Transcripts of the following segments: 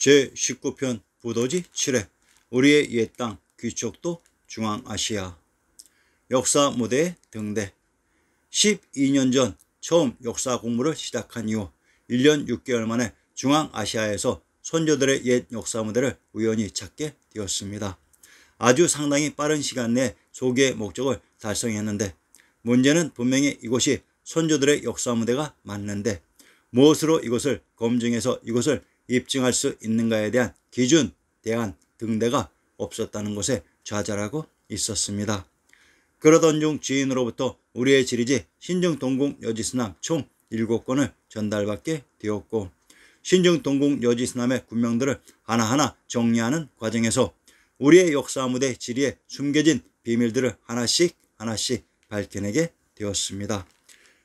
제19편 부도지 7회 우리의 옛 땅 귀족도 중앙아시아 역사 무대의 등대 12년 전 처음 역사 공부를 시작한 이후 1년 6개월 만에 중앙아시아에서 선조들의 옛 역사 무대를 우연히 찾게 되었습니다. 아주 상당히 빠른 시간 내에 소개의 목적을 달성했는데 문제는 분명히 이곳이 선조들의 역사 무대가 맞는데 무엇으로 이것을 검증해서 이것을 입증할 수 있는가에 대한 기준, 대안, 등대가 없었다는 것에 좌절하고 있었습니다. 그러던 중 지인으로부터 우리의 지리지 신증동국 여지스남 총 7권을 전달받게 되었고 신증동국 여지스남의 군명들을 하나하나 정리하는 과정에서 우리의 역사 무대 지리에 숨겨진 비밀들을 하나씩 밝혀내게 되었습니다.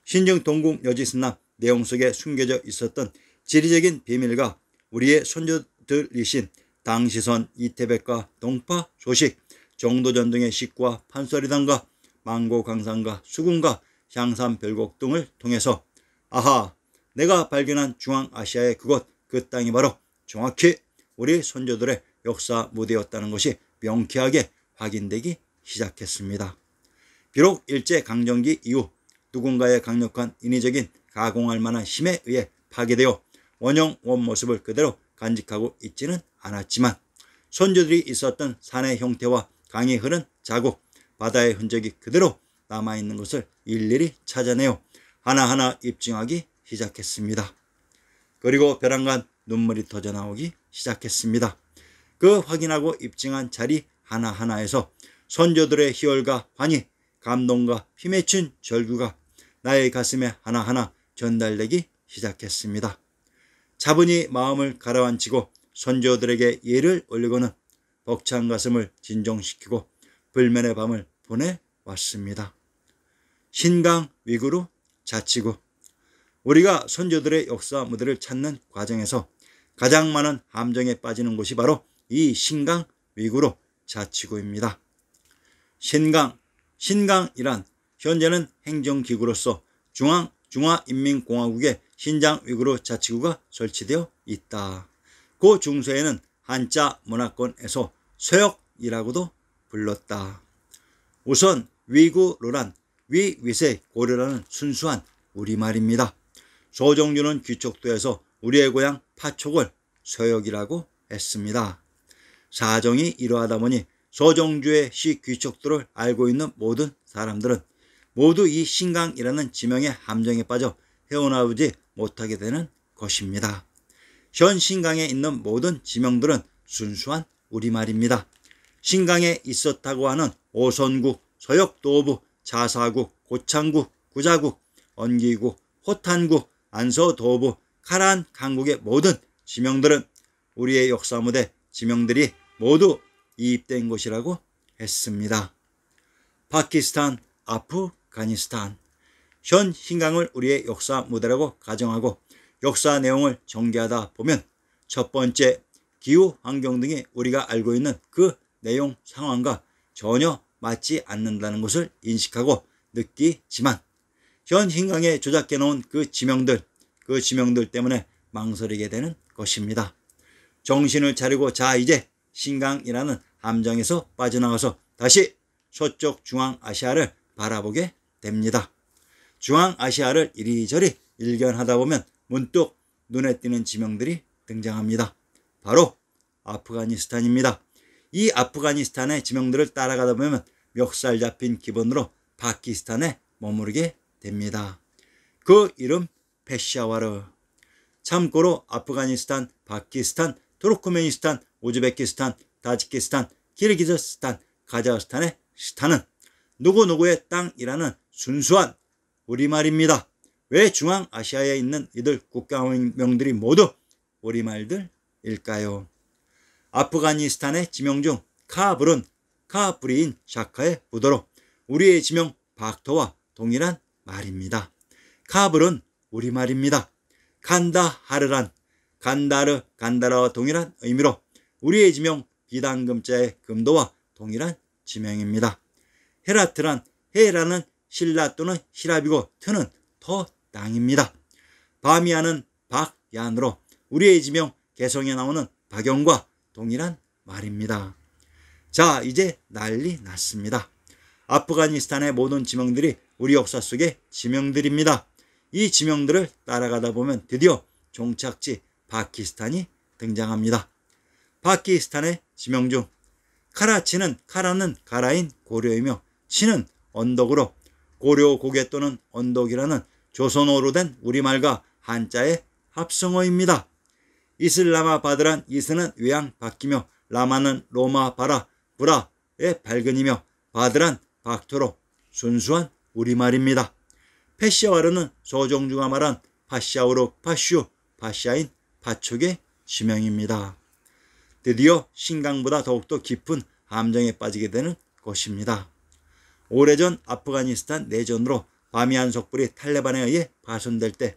신증동국 여지스남 내용 속에 숨겨져 있었던 지리적인 비밀과 우리의 선조들이신 당시선 이태백과 동파 소식, 정도전 등의 식구와 판서리단과 망고강산과 수군과 향산별곡 등을 통해서 아하, 내가 발견한 중앙아시아의 그곳 그 땅이 바로 정확히 우리 선조들의 역사 무대였다는 것이 명쾌하게 확인되기 시작했습니다. 비록 일제강점기 이후 누군가의 강력한 인위적인 가공할 만한 힘에 의해 파괴되어 원형 원모습을 그대로 간직하고 있지는 않았지만 선조들이 있었던 산의 형태와 강이 흐른 자국, 바다의 흔적이 그대로 남아있는 것을 일일이 찾아내어 하나하나 입증하기 시작했습니다. 그리고 벼랑간 눈물이 터져나오기 시작했습니다. 그 확인하고 입증한 자리 하나하나에서 선조들의 희열과 환희, 감동과 힘맺힌 절규가 나의 가슴에 하나하나 전달되기 시작했습니다. 차분히 마음을 가라앉히고 선조들에게 예를 올리고는 벅찬 가슴을 진정시키고 불면의 밤을 보내왔습니다. 신강 위구르 자치구 우리가 선조들의 역사 무대를 찾는 과정에서 가장 많은 함정에 빠지는 곳이 바로 이 신강 위구르 자치구입니다. 신강이란 현재는 행정기구로서 중화인민공화국의 신장 위구르 자치구가 설치되어 있다. 그 중서에는 한자 문화권에서 서역이라고도 불렀다. 우선 위구르란 위윗의 고려라는 순수한 우리말입니다. 소정주는 귀족도에서 우리의 고향 파촉을 서역이라고 했습니다. 사정이 이러하다 보니 소정주의 시 귀족도를 알고 있는 모든 사람들은 모두 이 신강이라는 지명의 함정에 빠져 헤어나오지 못하게 되는 것입니다. 현 신강에 있는 모든 지명들은 순수한 우리말입니다. 신강에 있었다고 하는 오선국, 서역도부, 자사국, 고창국, 구자국, 언기국, 호탄국, 안서도부, 카란 강국의 모든 지명들은 우리의 역사 무대 지명들이 모두 이입된 것이라고 했습니다. 파키스탄, 아프가니스탄 현 신강을 우리의 역사 무대라고 가정하고 역사 내용을 전개하다 보면 첫 번째, 기후 환경 등이 우리가 알고 있는 그 내용 상황과 전혀 맞지 않는다는 것을 인식하고 느끼지만 현 신강에 조작해 놓은 그 지명들 때문에 망설이게 되는 것입니다. 정신을 차리고 자 이제 신강이라는 함정에서 빠져나와서 다시 서쪽 중앙아시아를 바라보게 됩니다. 중앙아시아를 이리저리 일견하다 보면 문득 눈에 띄는 지명들이 등장합니다. 바로 아프가니스탄입니다. 이 아프가니스탄의 지명들을 따라가다 보면 멱살 잡힌 기분으로 파키스탄에 머무르게 됩니다. 그 이름 페샤와르. 참고로 아프가니스탄, 파키스탄, 투르크메니스탄, 우즈베키스탄, 타지키스탄, 키르기즈스탄, 카자흐스탄의 스탄은 누구누구의 땅이라는 순수한 우리말입니다. 왜 중앙아시아에 있는 이들 국가명들이 모두 우리말들일까요? 아프가니스탄의 지명 중 카불은 카브리인 샤카의 부도로 우리의 지명 박토와 동일한 말입니다. 카불은 우리말입니다. 간다하르란 간다라와 동일한 의미로 우리의 지명 비단금자의 금도와 동일한 지명입니다. 헤라트란 헤라는 신라 또는 히랍이고 트는 터 땅입니다. 바미아는 박얀으로 우리의 지명 개성에 나오는 박영과 동일한 말입니다. 자, 이제 난리 났습니다. 아프가니스탄의 모든 지명들이 우리 역사 속의 지명들입니다. 이 지명들을 따라가다 보면 드디어 종착지 파키스탄이 등장합니다. 파키스탄의 지명 중 카라는 가라인 고려이며 치는 언덕으로 고려 고개 또는 언덕이라는 조선어로 된 우리말과 한자의 합성어입니다. 이슬라마바드란 이스는 외양 바뀌며 라마는 로마 바라 브라의 발근이며 바드란 박토로 순수한 우리말입니다. 페시아와르는 소종주가 말한 파샤우로 파슈 파샤인 파촉의 지명입니다. 드디어 신강보다 더욱더 깊은 함정에 빠지게 되는 것입니다. 오래전 아프가니스탄 내전으로 바미안 속불이 탈레반에 의해 파손될 때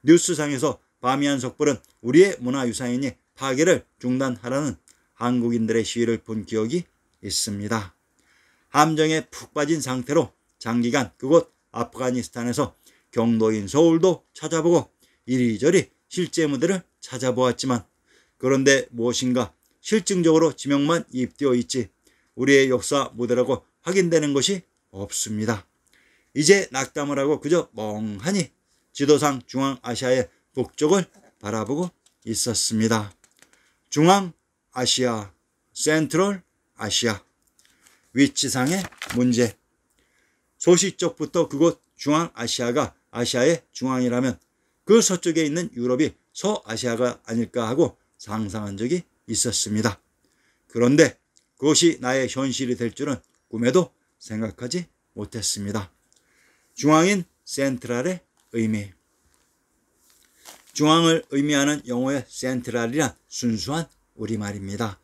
뉴스상에서 바미안 속불은 우리의 문화유산이니 파괴를 중단하라는 한국인들의 시위를 본 기억이 있습니다. 함정에 푹 빠진 상태로 장기간 그곳 아프가니스탄에서 경도인 서울도 찾아보고 이리저리 실제 무대를 찾아보았지만 그런데 무엇인가 실증적으로 지명만 입되어 있지 우리의 역사 무대라고 확인되는 것이 없습니다. 이제 낙담을 하고 그저 멍하니 지도상 중앙아시아의 북쪽을 바라보고 있었습니다. 중앙아시아, 센트럴 아시아. 위치상의 문제. 소시적부터 그곳 중앙아시아가 아시아의 중앙이라면 그 서쪽에 있는 유럽이 서아시아가 아닐까 하고 상상한 적이 있었습니다. 그런데 그것이 나의 현실이 될 줄은 꿈에도 생각하지 못했습니다. 중앙인 센트럴의 의미. 중앙을 의미하는 영어의 센트럴이란 순수한 우리말입니다.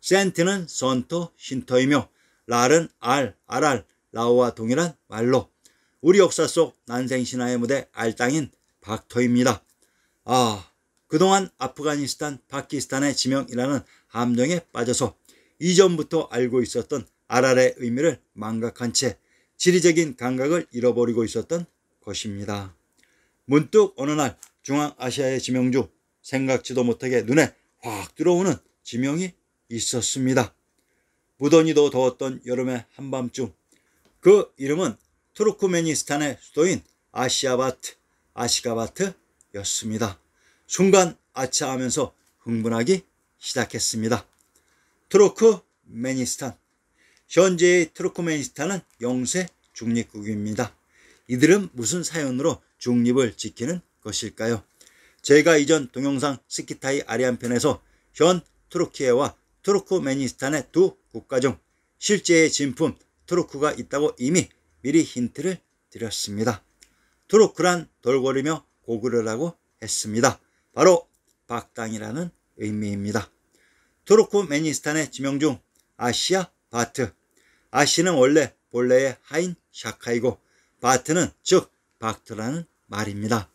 센트는 선터, 쉼터이며 랄은 아랄, 라오와 동일한 말로 우리 역사 속 난생신화의 무대 알땅인 박터입니다. 그동안 아프가니스탄, 파키스탄의 지명이라는 함정에 빠져서 이전부터 알고 있었던 아랄의 의미를 망각한 채 지리적인 감각을 잃어버리고 있었던 것입니다. 문득 어느 날 중앙아시아의 지명 중 생각지도 못하게 눈에 확 들어오는 지명이 있었습니다. 무더니도 더웠던 여름의 한밤중 그 이름은 투르크메니스탄의 수도인 아시가바트였습니다. 순간 아차하면서 흥분하기 시작했습니다. 투르크메니스탄. 현재의 투르크메니스탄은 영세 중립국입니다. 이들은 무슨 사연으로 중립을 지키는 것일까요? 제가 이전 동영상 스키타이 아리안 편에서 현 투르키예와 투르크메니스탄의 두 국가 중 실제의 진품 투르크가 있다고 이미 미리 힌트를 드렸습니다. 투르크란 돌고리며 고구려라고 했습니다. 바로 박당이라는 의미입니다. 투르크메니스탄의 지명 중 아시아 바트. 아시는 원래 본래의 하인 샤카이고 바트는 즉 박트라는 말입니다.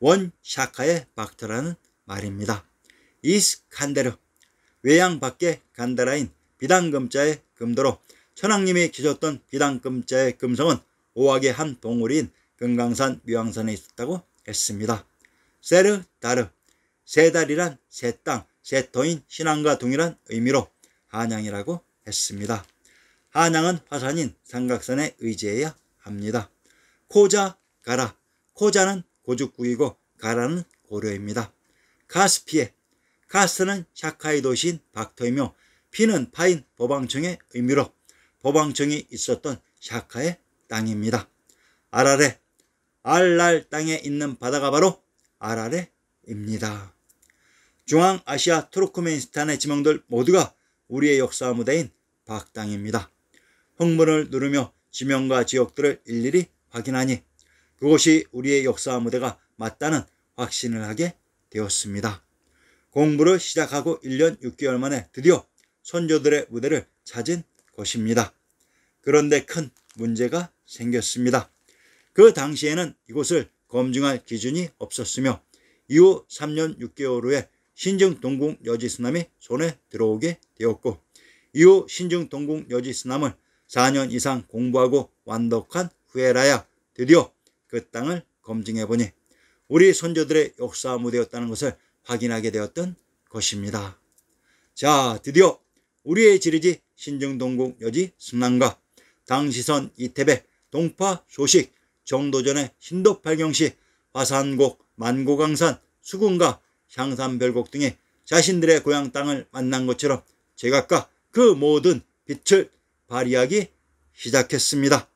원 샤카의 박트라는 말입니다. 이스칸데르. 외양 밖에 간다라인 비단금자의 금도로 천황님이 계셨던 비단금자의 금성은 오악의 한 동굴인 금강산 미왕산에 있었다고 했습니다. 세르다르. 세 달이란 새 땅, 새 터인 신앙과 동일한 의미로 한양이라고 했습니다. 한양은 화산인 삼각산에 의지해야 합니다. 코자, 가라. 코자는 고죽국이고 가라는 고려입니다. 카스피에. 카스는 샤카이 도시인 박터이며 피는 파인 보방청의 의미로 보방청이 있었던 샤카의 땅입니다. 아라레. 알랄 땅에 있는 바다가 바로 아라레입니다. 중앙아시아 투르크메니스탄의 지명들 모두가 우리의 역사 무대인 박당입니다. 흥분을 누르며 지명과 지역들을 일일이 확인하니 그것이 우리의 역사 무대가 맞다는 확신을 하게 되었습니다. 공부를 시작하고 1년 6개월 만에 드디어 선조들의 무대를 찾은 것입니다. 그런데 큰 문제가 생겼습니다. 그 당시에는 이곳을 검증할 기준이 없었으며 이후 3년 6개월 후에 신증 동국 여지스남이 손에 들어오게 되었고 이후 신증 동국 여지스남을 4년 이상 공부하고 완독한 후에라야 드디어 그 땅을 검증해보니 우리 선조들의 역사 무대였다는 것을 확인하게 되었던 것입니다. 자, 드디어 우리의 지리지 신정동국 여지 승남과 당시선 이태백 동파 소식, 정도전의 신도 팔경시, 화산곡, 만고강산, 수군가, 향산별곡 등의 자신들의 고향 땅을 만난 것처럼 제각각 그 모든 빛을 발휘하기 시작했습니다.